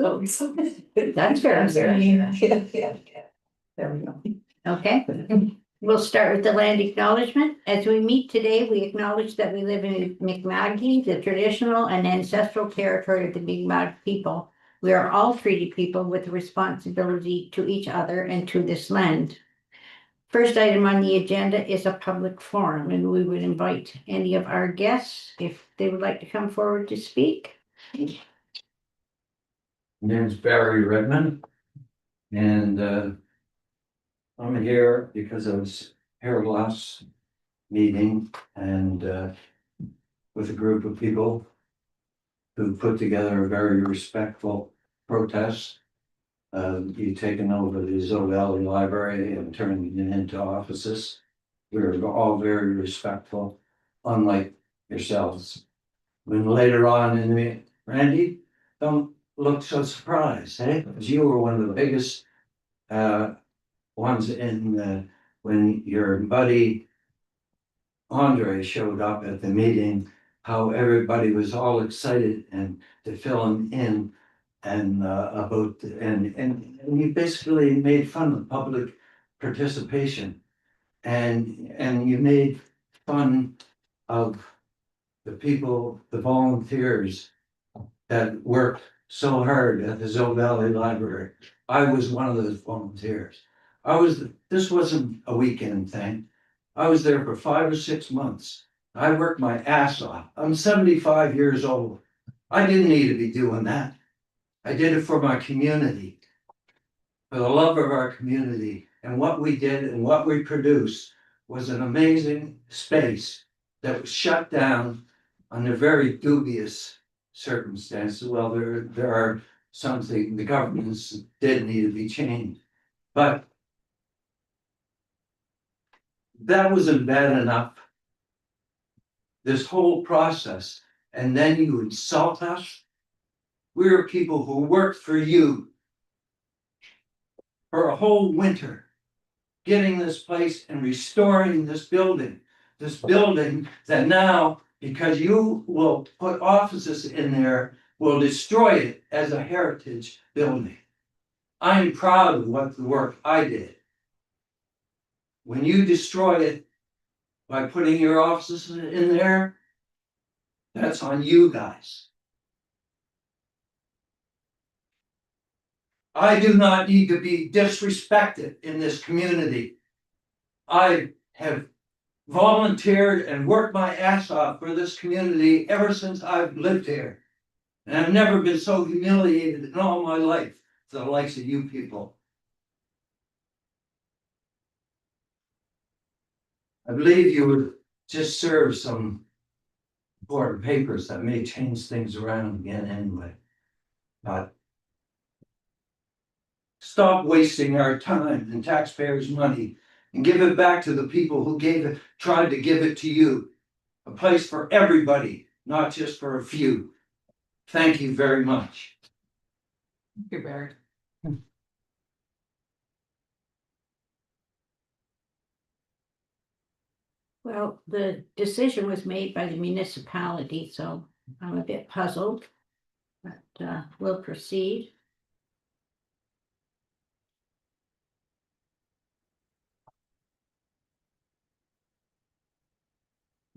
Oh, That's fair. yeah. There we go. Okay, we'll start with the land acknowledgement. As we meet today, we acknowledge that we live in Mi'kma'ki, the traditional and ancestral territory of the Mi'kmaq people. We are all treaty people with responsibility to each other and to this land. First item on the agenda is a public forum, and we would invite any of our guests if they would like to come forward to speak. My name's Barry Redmond, and I'm here because I was here last meeting and with a group of people who put together a very respectful protest. You taken over the Zoe Valley Library and turning it into offices. We were all very respectful, unlike yourselves. When later on in the, Randy, don't look so surprised, eh? Because you were one of the biggest ones in when your buddy Andre showed up at the meeting, how everybody was all excited and to fill him in and about and you basically made fun of public participation and you made fun of the people, the volunteers that worked so hard at the Zoe Valley Library. I was one of those volunteers. This wasn't a weekend thing. I was there for 5 or 6 months. I worked my ass off. I'm 75 years old. I didn't need to be doing that. I did it for my community, for the love of our community. And what we did and what we produced was an amazing space that was shut down under very dubious circumstances. Well, there are something, the governments did need to be changed, but that wasn't bad enough. This whole process, and then you insult us. We're people who worked for you for a whole winter, getting this place and restoring this building that now, because you will put offices in there, will destroy it as a heritage building. I'm proud of what the work I did. When you destroy it by putting your offices in there, that's on you guys. I do not need to be disrespected in this community. I have volunteered and worked my ass off for this community ever since I've lived here. And I've never been so humiliated in all my life to the likes of you people. I believe you would just serve some important papers that may change things around again anyway. But stop wasting our time and taxpayers' money and give it back to the people who tried to give it to you. A place for everybody, not just for a few. Thank you very much. Thank you, Barry. Well, the decision was made by the municipality, so I'm a bit puzzled, but we'll proceed.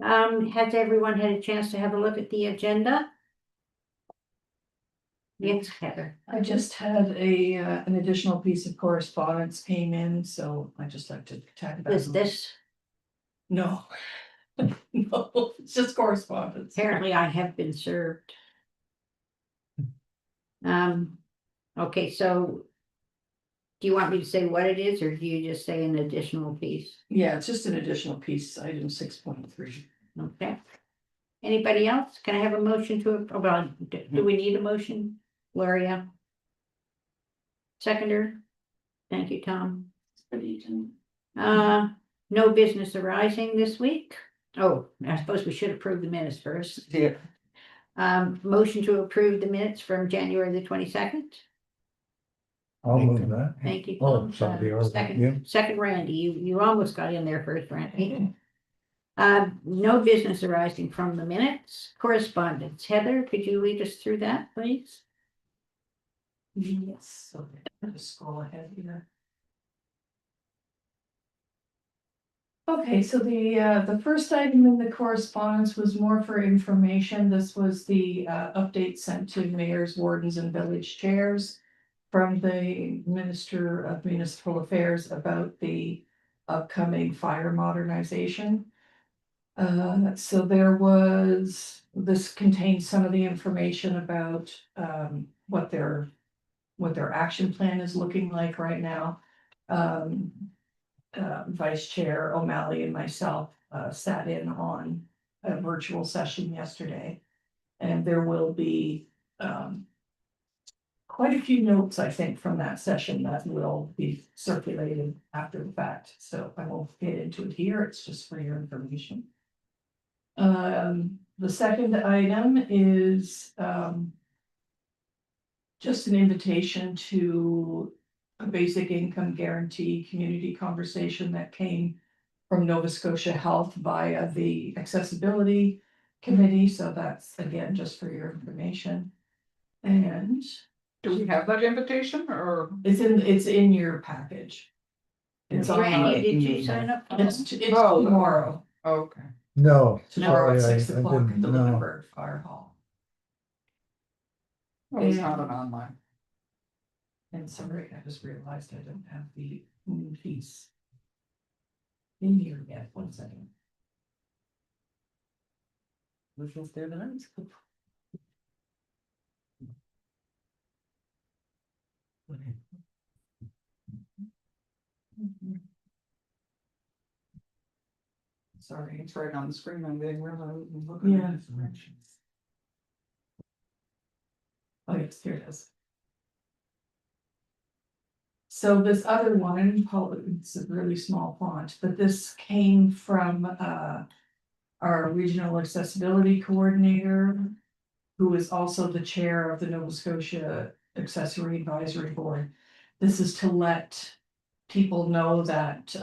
Has everyone had a chance to have a look at the agenda? Yes, Heather. I just had an additional piece of correspondence came in, so I just like to talk about. Is this, No. No, it's just correspondence. apparently I have been served. Okay, so do you want me to say what it is, or do you just say an additional piece? Yeah, it's just an additional piece, item 6.3. Okay. Anybody else? Can I have a motion to, oh, well, do we need a motion, Gloria? Seconder? Thank you, Tom. No business arising this week. Oh, I suppose we should approve the minutes first. Yeah. Motion to approve the minutes from January the 22nd. I'll move that. Thank you. Oh, Tom. somebody else. Yeah. Second, Randy, you almost got in there first, Randy. No business arising from the minutes. Correspondence. Heather, could you lead us through that, please? Yes, so I'll just scroll ahead here. Okay, so the first item in the correspondence was more for information. This was the update sent to mayors, wardens, and village chairs from the Minister of Municipal Affairs about the upcoming fire modernization. So this contains some of the information about what their action plan is looking like right now. Vice Chair O'Malley and myself sat in on a virtual session yesterday. And there will be quite a few notes, I think, from that session that will be circulated after the fact. So I won't get into it here. It's just for your information. The second item is just an invitation to a basic income guarantee community conversation that came from Nova Scotia Health via the accessibility committee. So that's again, just for your information. And Do we have that invitation or? it's in your package. It's on, Randy, did you sign up? for it's that? tomorrow, Oh, okay. No. tomorrow at sorry, 6 I o'clock at didn't the know. Lunenburg Fire Hall. Oh, it's not an online. And sorry, I just realized I don't have the piece in here yet. 1 second. Which one's there tonight? Sorry, It's right on the screen. I didn't realize. yeah. Oh, yes, here it is. So this other one, it's a really small font, but this came from our regional accessibility coordinator, who is also the chair of the Nova Scotia Accessory Advisory Board. This is to let people know that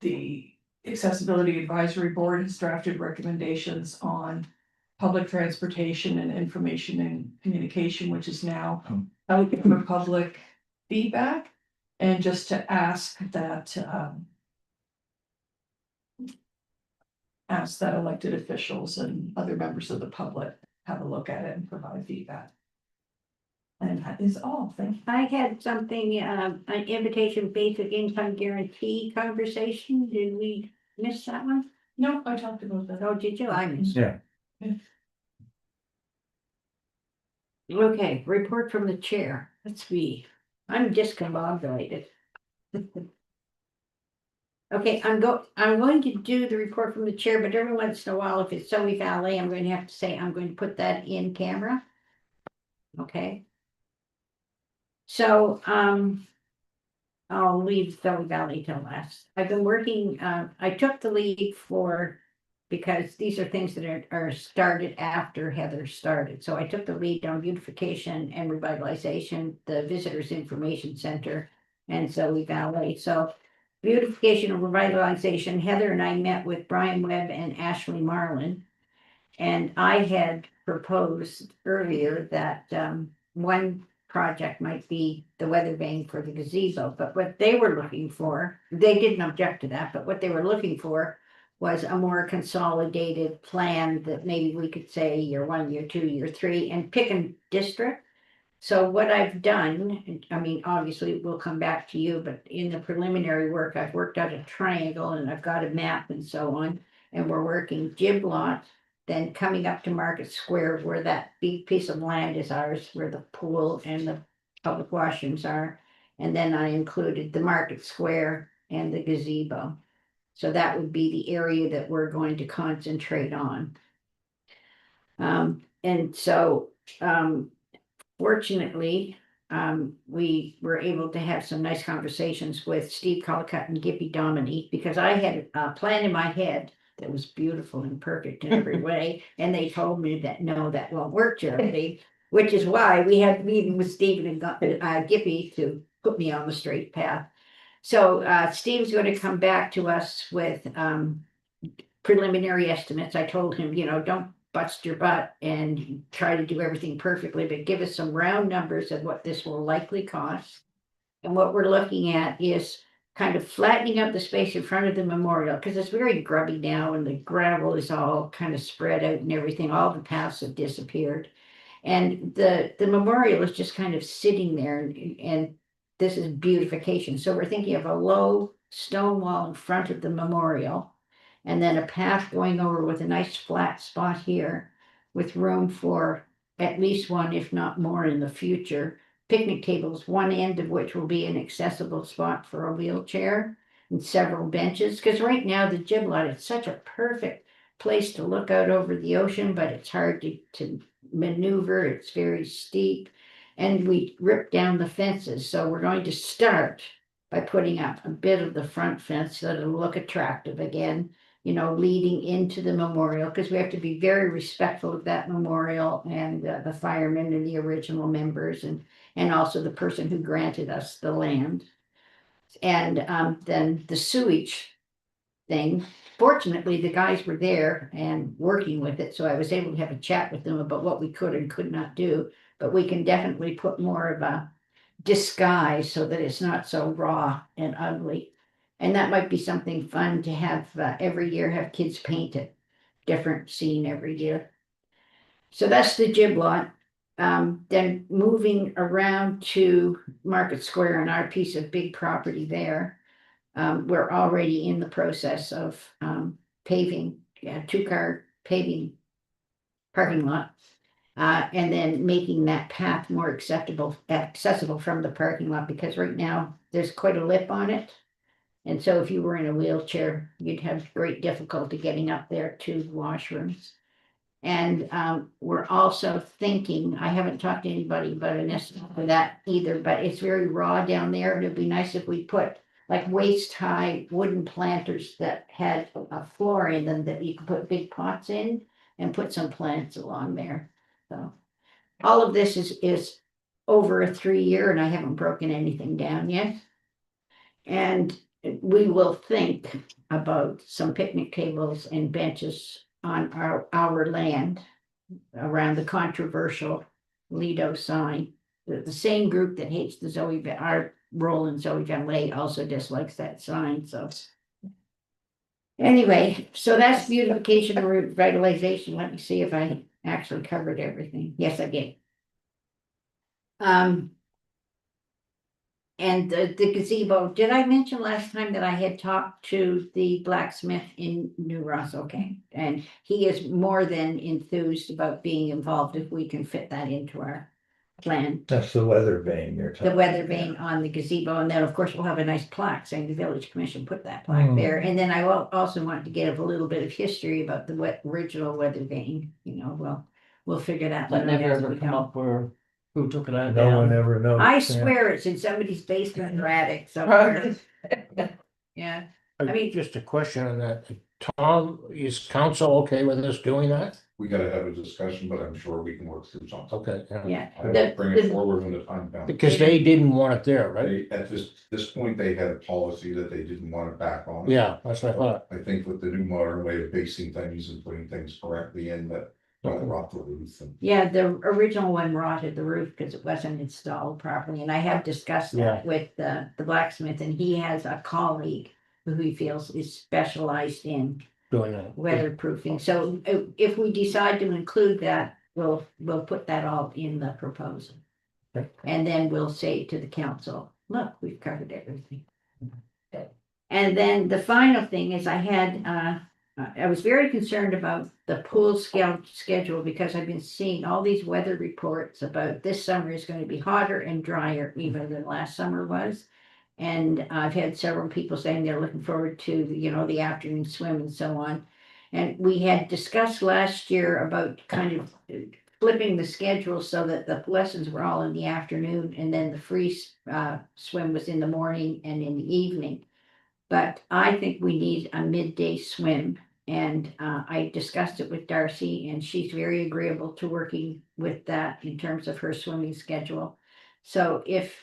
the Accessibility Advisory Board has drafted recommendations on public transportation and information and communication, which is now out for public feedback. And just to ask that elected officials and other members of the public have a look at it and provide feedback. And that is all. Thank you. I had something, an invitation basic income guarantee conversation. Did we miss that one? No, I talked about that. Oh, did you? I missed. Yeah, Okay, report from the chair. Let's see. I'm discombobulated. Okay, I'm going to do the report from the chair, but every once in a while, if it's Zoe Valley, I'm going to have to say, I'm going to put that in camera. Okay. So, I'll leave Zoe Valley till last. I've been working, I took the lead because these are things that are started after Heather started. So I took the lead on beautification and revitalization, the Visitors Information Center, and Zoe Valley. So beautification and revitalization, Heather and I met with Brian Webb and Ashley Marlin. And I had proposed earlier that one project might be the weather vane for the gazebo, but what they were looking for, they didn't object to that, but what they were looking for was a more consolidated plan that maybe we could say year 1, year 2, year 3, and pick a district. So what I've done, I mean, obviously we'll come back to you, but in the preliminary work, I've worked out a triangle and I've got a map and so on, and we're working Giblot, then coming up to Market Square where that big piece of land is ours, where the pool and the public washrooms are. And then I included the Market Square and the gazebo. So that would be the area that we're going to concentrate on. And so, fortunately, we were able to have some nice conversations with Steve Collicutt and Gippy Dominique, because I had a plan in my head that was beautiful and perfect in every way. And they told me that, no, that won't work, Charity, which is why we had a meeting with Steve and Gippy to put me on the straight path. So Steve's going to come back to us with preliminary estimates. I told him, don't bust your butt and try to do everything perfectly, but give us some round numbers of what this will likely cost. And what we're looking at is kind of flattening out the space in front of the memorial, because it's very grubby now and the gravel is all kind of spread out and everything, all the paths have disappeared. And the memorial is just kind of sitting there and this is beautification. So we're thinking of a low stone wall in front of the memorial. And then a path going over with a nice flat spot here with room for at least one, if not more in the future. Picnic tables, one end of which will be an accessible spot for a wheelchair and several benches. Because right now the Gib Lot, it's such a perfect place to look out over the ocean, but it's hard to maneuver. It's very steep. And we ripped down the fences. So we're going to start by putting up a bit of the front fence so that it'll look attractive again, you know, leading into the memorial, because we have to be very respectful of that memorial and the firemen and the original members and also the person who granted us the land. And then the sewage thing, fortunately, the guys were there and working with it, so I was able to have a chat with them about what we could and could not do. But we can definitely put more of a disguise so that it's not so raw and ugly. And that might be something fun to have every year, have kids paint it, different scene every year. So that's the Gib Lot. Then moving around to Market Square and our piece of big property there. We're already in the process of paving, 2-car paving parking lot. And then making that path more accessible from the parking lot, because right now there's quite a lip on it. And so if you were in a wheelchair, you'd have great difficulty getting up there to the washrooms. And we're also thinking, I haven't talked to anybody about an estimate for that either, but it's very raw down there. It'd be nice if we put like waist-high wooden planters that had a floor in them that you could put big pots in and put some plants along there. So all of this is over a 3-year, and I haven't broken anything down yet. And we will think about some picnic tables and benches on our land around the controversial Lido sign. The same group that hates the our role in Zoe Valet also dislikes that sign, so. Anyway, so that's beautification and revitalization. Let me see if I actually covered everything. Yes, I did. And the gazebo, did I mention last time that I had talked to the blacksmith in New Ross? Okay, and he is more than enthused about being involved if we can fit that into our plan. That's the weather vane you're The talking. weather vane on the gazebo, and then of course we'll have a nice plaque saying the village commission put that plaque there. And then I will also want to give a little bit of history about the original weather vane, you know, we'll figure that That one out never as ever we come go. up where, who took that No one down? ever knows. I yeah. swear it's in somebody's basement or attic somewhere. Yeah, I mean- Just a question on that. Tom, is council okay with us doing that? We gotta have a discussion, but I'm sure we can work through something. Okay, yeah. yeah. I'll The- bring it the- forward when the time comes. Because they didn't want it there, right? They, at this point, they had a policy that they didn't want it back on. Yeah, that's what I thought. I think with the new modern way of basing things and putting things correctly in that, rot the roof and. Yeah, the original one rotted the roof because it wasn't installed properly, and I have discussed that with the blacksmith, and he has a colleague who he feels is specialized in Doing that. weatherproofing. So if we decide to include that, we'll put that all in the proposal. Okay. And then we'll say to the council, look, we've covered everything. And then the final thing is I was very concerned about the pool schedule because I've been seeing all these weather reports about this summer is going to be hotter and drier even than last summer was. And I've had several people saying they're looking forward to, you know, the afternoon swim and so on. And we had discussed last year about kind of flipping the schedule so that the lessons were all in the afternoon and then the free swim was in the morning and in the evening. But I think we need a midday swim. And I discussed it with Darcy, and she's very agreeable to working with that in terms of her swimming schedule. So if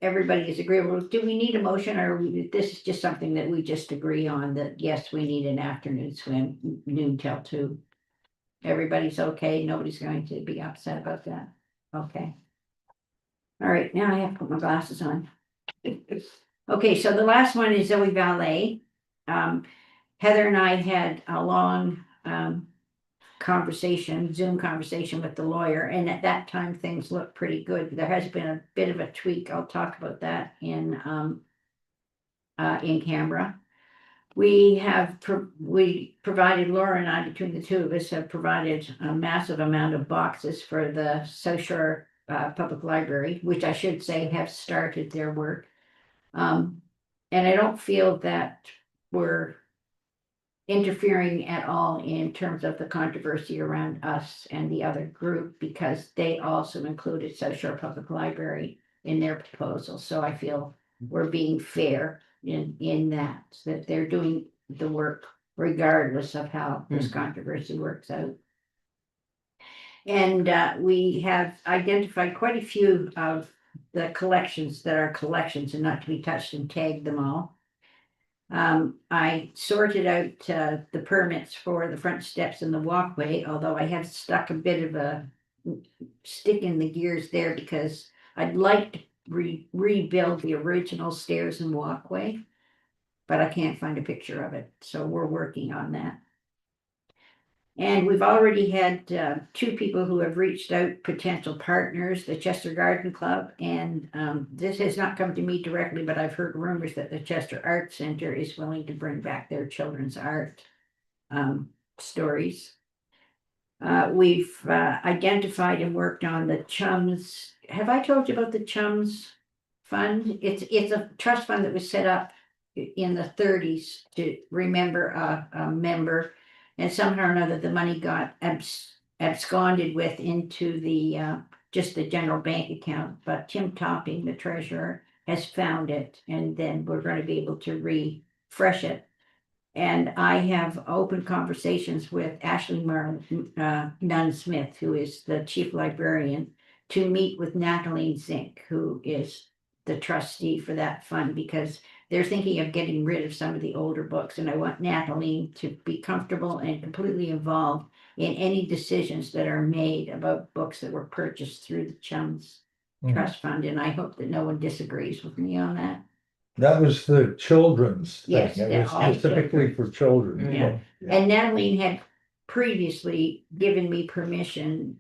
everybody is agreeable, do we need a motion, or this is just something that we just agree on that, yes, we need an afternoon swim, noon till 2? everybody's okay, nobody's going to be upset about that, okay. All right, now I have to put my glasses on. Okay, so the last one is Zoe Valet. Heather and I had a long, Zoom conversation with the lawyer, and at that time, things looked pretty good. There has been a bit of a tweak, I'll talk about that in camera. We provided, Laura and I, between the two of us, have provided a massive amount of boxes for the South Shore Public Library, which I should say have started their work. And I don't feel that we're interfering at all in terms of the controversy around us and the other group, because they also included South Shore Public Library in their proposal. So I feel we're being fair in that they're doing the work regardless of how this controversy works out. And we have identified quite a few of the collections that are collections and not to be touched and tagged them all. I sorted out the permits for the front steps and the walkway, although I have stuck a bit of a stick in the gears there because I'd like to rebuild the original stairs and walkway, but I can't find a picture of it, so we're working on that. And we've already had 2 people who have reached out, potential partners, the Chester Garden Club, and this has not come to me directly, but I've heard rumors that the Chester Art Center is willing to bring back their children's art stories. We've identified and worked on the Chums. Have I told you about the Chums Fund? It's a trust fund that was set up in the 30s to remember a member. And somehow or another, the money got absconded with into the just the general bank account. But Tim Topping, the treasurer, has found it, and then we're going to be able to refresh it. And I have open conversations with Ashley Nunn Smith, who is the chief librarian, to meet with Natalie Zink, who is the trustee for that fund, because they're thinking of getting rid of some of the older books, and I want Natalie to be comfortable and completely involved in any decisions that are made about books that were purchased through the Chums Trust Fund, and I hope that no one disagrees with me on that. That was the children's thing. Yes, It yeah, was all specifically for children. Yeah. And Natalie had previously given me permission,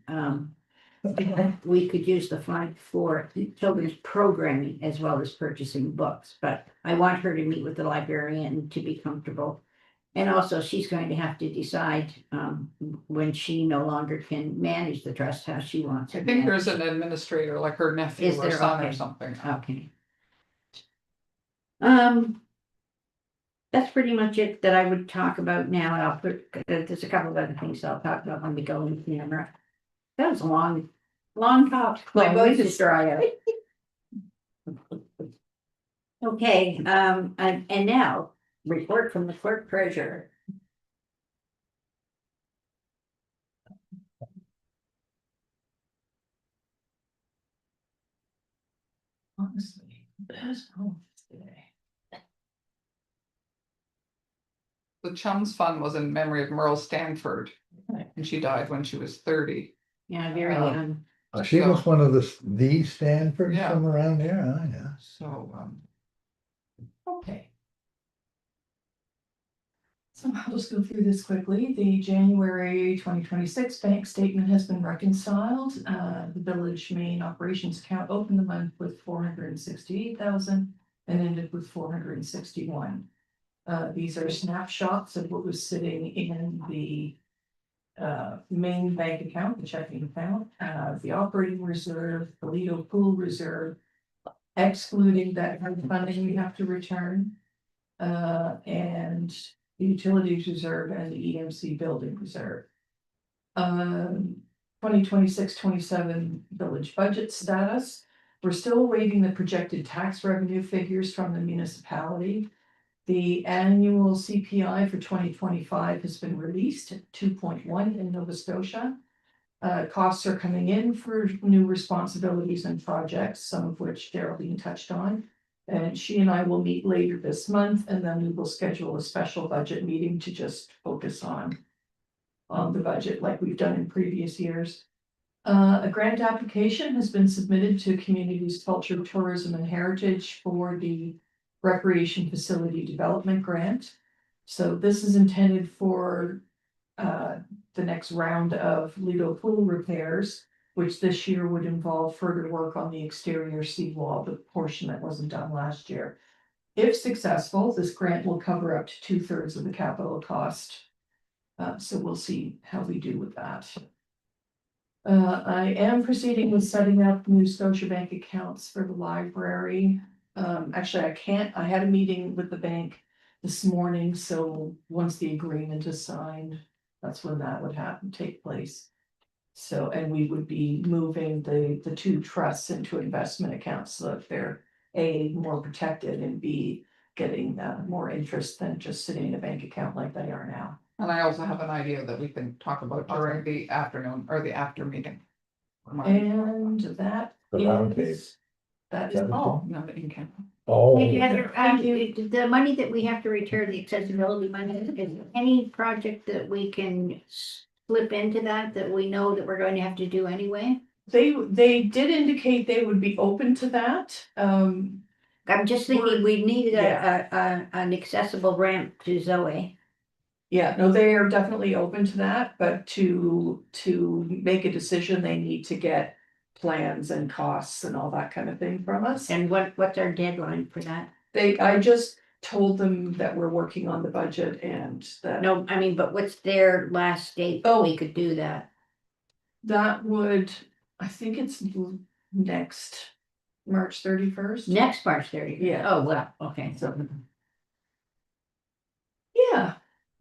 we could use the fund for children's programming as well as purchasing books, but I want her to meet with the librarian to be comfortable. And also, she's going to have to decide when she no longer can manage the trust, how she wants I it. think there's an administrator, like her nephew Is or there? son or Okay. something. Okay. That's pretty much it that I would talk about now, and I'll put, there's a couple of other things I'll talk about when we go in camera. That was a long talk. My Long voice week. is dry out. Okay, and now, report from the clerk treasurer. Honestly, there's no today. The Chums Fund was in memory of Merle Stanford, Right. and she died when she was 30. Yeah, very young. She was one of the Stanfords Yeah. from around here, oh, yeah. So, Okay. So I'll just go through this quickly. The January 2026 bank statement has been reconciled. The village main operations account opened the month with 468,000 and ended with 461. These are snapshots of what was sitting in the main bank account, the checking account, the operating reserve, the Lido pool reserve, excluding that funding we have to return, and the utilities reserve and the EMC building reserve. 2026-27 village budget status. We're still awaiting the projected tax revenue figures from the municipality. The annual CPI for 2025 has been released at 2.1 in Nova Scotia. Costs are coming in for new responsibilities and projects, some of which Geraldine touched on. And she and I will meet later this month, and then we will schedule a special budget meeting to just focus on on the budget like we've done in previous years. A grant application has been submitted to Communities, Culture, Tourism and Heritage for the Recreation Facility Development Grant. So this is intended for the next round of Lido pool repairs, which this year would involve further work on the exterior seawall, the portion that wasn't done last year. If successful, this grant will cover up to 2/3 of the capital cost. So we'll see how we do with that. I am proceeding with setting up new Scotiabank accounts for the library. Actually, I had a meeting with the bank this morning, so once the agreement is signed, that's when that would take place. So, and we would be moving the two trusts into investment accounts so that they're A, more protected, and B, getting more interest than just sitting in a bank account like they are now. And I also have an idea that we can talk about during the afternoon or the after meeting. And that The round is, that is That is all. No, the in-camp. Oh, Hey, Heather, the money that we have to return, the accessibility money, is any project that we can slip into that we know that we're going to have to do anyway? They did indicate they would be open to that. I'm just thinking we needed Yeah. an accessible ramp to Zoe. Yeah, no, they are definitely open to that, but to make a decision, they need to get plans and costs and all that kind of thing from us. And what's our deadline for that? I just told them that we're working on the budget and that. No, I mean, but what's their last date that we could do that? That would, I think it's next March 31st. Next March 30th? Yeah. Oh, well, okay. So. Yeah,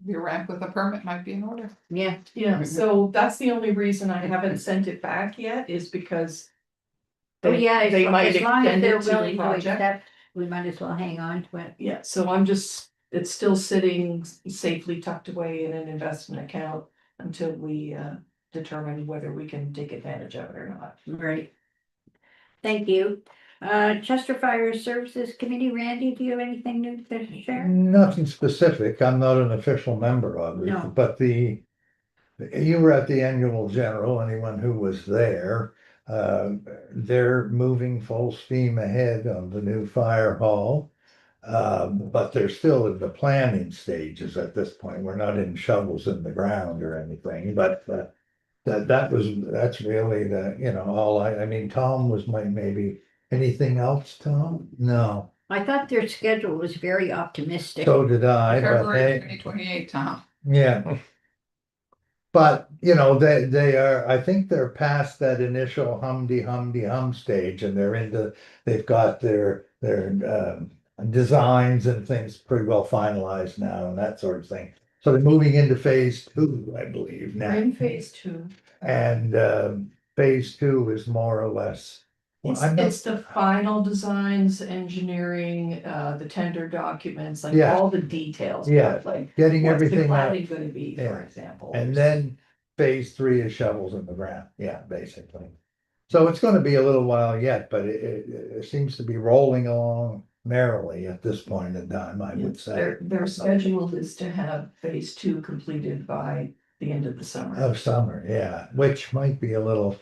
Your ramp with a permit might be in order. Yeah, yeah, so that's the only reason I haven't sent it back yet is because. oh, yeah, They might as long as extend they're it to the willing to project. accept, we might as well hang on to it. Yeah, so it's still sitting safely tucked away in an investment account until we determine whether we can take advantage of it or not. Right. Thank you. Chester Fire Services Committee, Randy, do you have anything new to share? nothing specific. I'm not an official member of No. it, but you were at the annual general, anyone who was there. They're moving full steam ahead on the new fire hall. But they're still in the planning stages at this point. We're not in shovels in the ground or anything, but that's really all I mean, Tom was maybe anything else, Tom? No, I thought their schedule was very optimistic. so did I, but February hey, 2028, Tom. yeah. But, they are, I think they're past that initial hum stage and they've got their designs and things pretty well finalized now and that sort of thing. So they're moving into phase 2, I believe We're now. in phase 2. And phase 2 is more or less. Well, I'm not- It's the final designs, engineering, the tender documents, like Yeah. all the details. Yeah. Like Getting what's the everything out. cladding gonna be, for Yeah. example. And then phase 3 is shovels in the ground, yeah, basically. So it's gonna be a little while yet, but it seems to be rolling along merrily at this point in time, I would say. Their schedule is to have phase 2 completed by the end of the summer. Of summer, yeah, which might be a little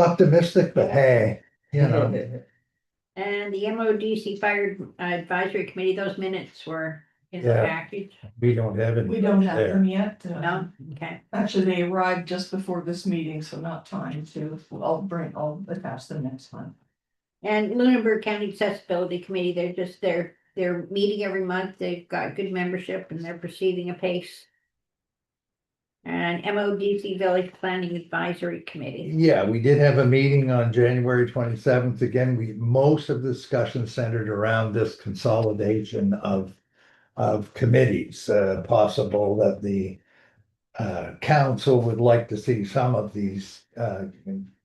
optimistic, but hey, And the MODC Fire Advisory Committee, those minutes were in the Yeah. package. we don't have any. We don't have there. them yet. No, okay. Actually, they arrived just before this meeting, so not time to, I'll attach them next month. And Lunenburg County Accessibility Committee, they're meeting every month. They've got good membership and they're proceeding apace. And MODC Village Planning Advisory Committee. Yeah, we did have a meeting on January 27th. Again, most of the discussion centered around this consolidation of committees. Possible that the council would like to see some of these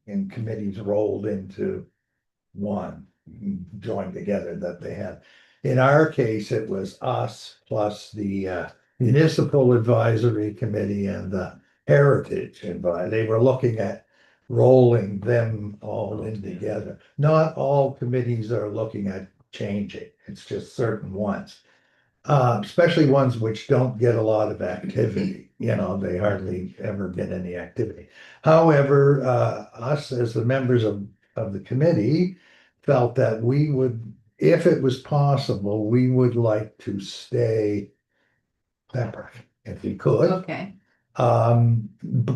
in committees rolled into one, joined together that they had. In our case, it was us plus the Municipal Advisory Committee and the Heritage Advisory. They were looking at rolling them all in together. Not all committees are looking at changing, it's just certain ones. Especially ones which don't get a lot of activity, you know, they hardly ever get any activity. However, us as the members of the committee felt that we would, if it was possible, we would like to stay separate if we could. Okay,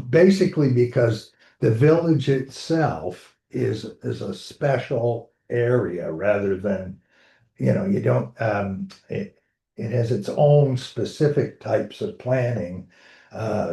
Basically because the village itself is a special area rather than, you know, you don't, it has its own specific types of planning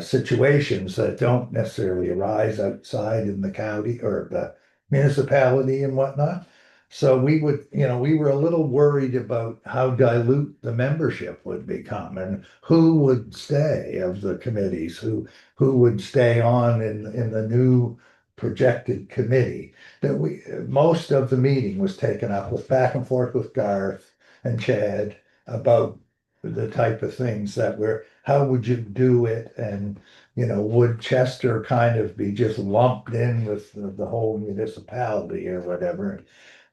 situations that don't necessarily arise outside in the county or the municipality and whatnot. So we would, you know, we were a little worried about how dilute the membership would become and who would stay of the committees, who would stay on in the new projected committee. That most of the meeting was taken up with back and forth with Garth and Chad about the type of things that were, how would you do it? And, you know, would Chester kind of be just lumped in with the whole municipality or whatever?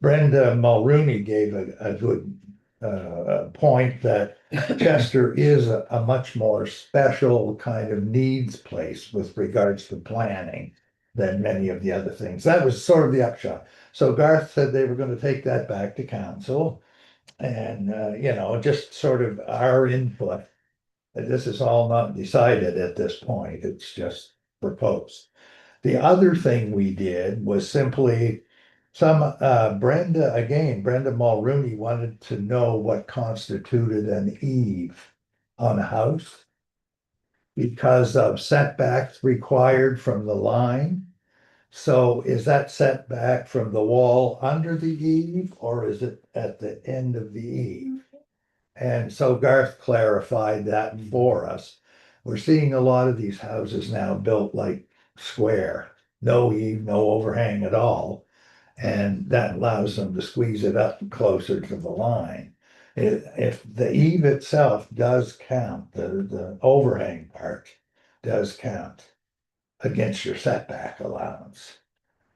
Brenda Mulrooney gave a good point that Chester is a much more special kind of needs place with regards to planning than many of the other things. That was sort of the upshot. So Garth said they were going to take that back to council and, you know, just sort of our input. This is all not decided at this point. It's just proposed. The other thing we did was simply Brenda Mulrooney wanted to know what constituted an eave on a house because of setbacks required from the line. So is that setback from the wall under the eave or is it at the end of the eave? And so Garth clarified that for us. We're seeing a lot of these houses now built like square, no eave, no overhang at all. And that allows them to squeeze it up closer to the line. If the eave itself does count, the overhang part does count against your setback allowance.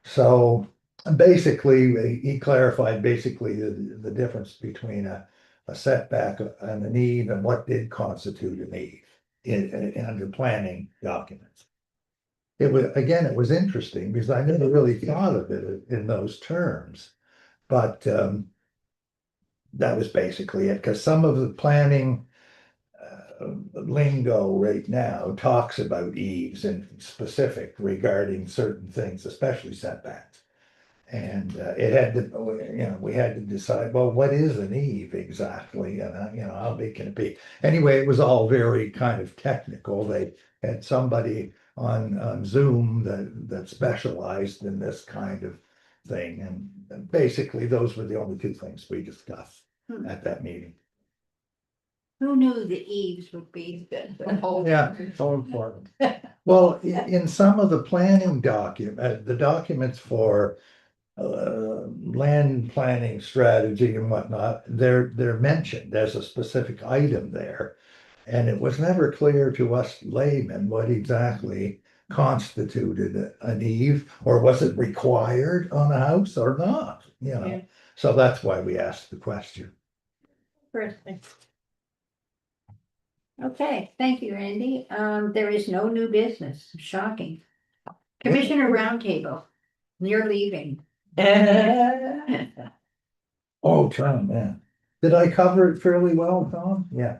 So basically, he clarified basically the difference between a setback and an eve and what did constitute an eve under planning documents. It was, again, it was interesting because I never really thought of it in those terms. But that was basically it, because some of the planning lingo right now talks about eaves in specific regarding certain things, especially setbacks. And it had to, you know, we had to decide, well, what is an eave exactly? And, you know, how big can it be? Anyway, it was all very kind of technical. They had somebody on Zoom that specialized in this kind of thing. And basically, those were the only two things we discussed at that meeting. who knew the eaves would be The whole- Yeah. So important. Well, in some of the planning the documents for land planning strategy and whatnot, they're mentioned as a specific item there. And it was never clear to us laymen what exactly constituted an eave, or was it required on a house or not, you Yeah. know? So that's why we asked the question. Interesting. Okay, thank you, Randy. There is no new business. Shocking. Commissioner Roundtable, you're leaving. Oh, Tom, man. Did I cover it fairly well, Tom? Yeah.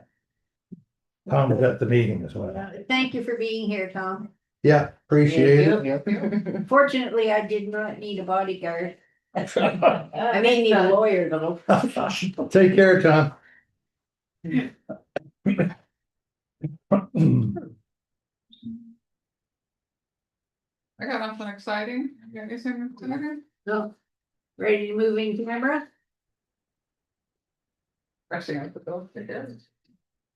Tom was at the meeting as well. Thank you for being here, Tom. Yeah, appreciate it. Fortunately, I did not need a bodyguard. I may need a lawyer though. Take care, Tom. I got nothing exciting. You got anything exciting? No. Ready to move in camera? Actually, I put those together.